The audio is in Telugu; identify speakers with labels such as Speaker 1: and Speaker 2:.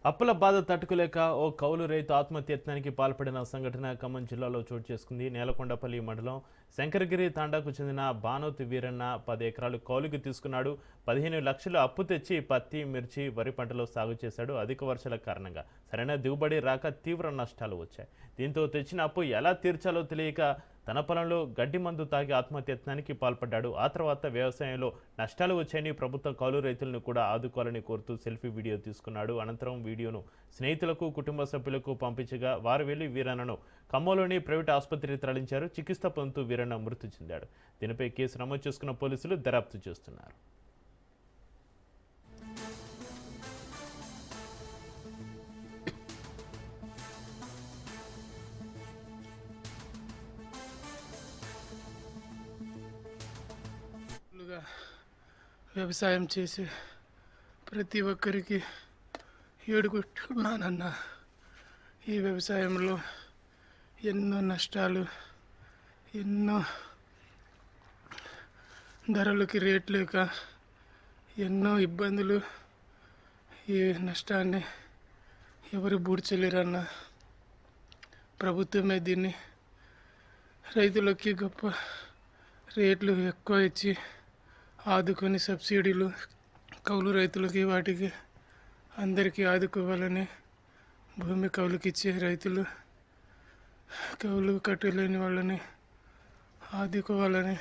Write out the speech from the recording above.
Speaker 1: అప్పుల బాధ తట్టుకోలేక ఓ కౌలు రైతు ఆత్మహత్యత్నానికి పాల్పడిన సంఘటన ఖమ్మం జిల్లాలో చోటు చేసుకుంది. నేలకొండపల్లి మండలం శంకరగిరి తాండాకు చెందిన బానోతి వీరన్న 10 ఎకరాలు కౌలుకు తీసుకున్నాడు. 15 లక్షలు అప్పు తెచ్చి పత్తి, మిర్చి, వరి పంటలో సాగు చేశాడు. అధిక వర్షాల కారణంగా సరైన దిగుబడి రాక తీవ్ర నష్టాలు వచ్చాయి. దీంతో తెచ్చిన అప్పు ఎలా తీర్చాలో తెలియక తన పొలంలో గడ్డి మందు తాగి ఆత్మహత్యత్నానికి పాల్పడ్డాడు. ఆ తర్వాత వ్యవసాయంలో నష్టాలు వచ్చాయని ప్రభుత్వ కౌలు రైతులను కూడా ఆదుకోవాలని కోరుతూ సెల్ఫీ వీడియో తీసుకున్నాడు. అనంతరం వీడియోను స్నేహితులకు, కుటుంబ సభ్యులకు పంపించగా వారు వెళ్లి వీరన్నను ఖమ్మంలోని ప్రైవేట్ ఆసుపత్రికి తరలించారు. చికిత్స పొందుతూ వీరన్న మృతి చెందాడు. దీనిపై కేసు నమోదు చేసుకున్న పోలీసులు దర్యాప్తు చేస్తున్నారు.
Speaker 2: వ్యవసాయం చేసి ప్రతి ఒక్కరికి ఏడుకుంటున్నానన్న. ఈ వ్యవసాయంలో ఎన్నో నష్టాలు, ఎన్నో ధరలకి రేట్ లేక ఎన్నో ఇబ్బందులు. ఈ నష్టాన్ని ఎవరు బూడ్చలేరన్న. ప్రభుత్వమే దీన్ని రైతులకి గొప్ప రేట్లు ఎక్కువ ఇచ్చి ఆదుకొని సబ్సిడీలు కౌలు రైతులకి వాటికి అందరికీ ఆదుకోవాలని, భూమి కౌలుకి ఇచ్చే రైతులు కౌలు కట్టలేని వాళ్ళని ఆదుకోవాలని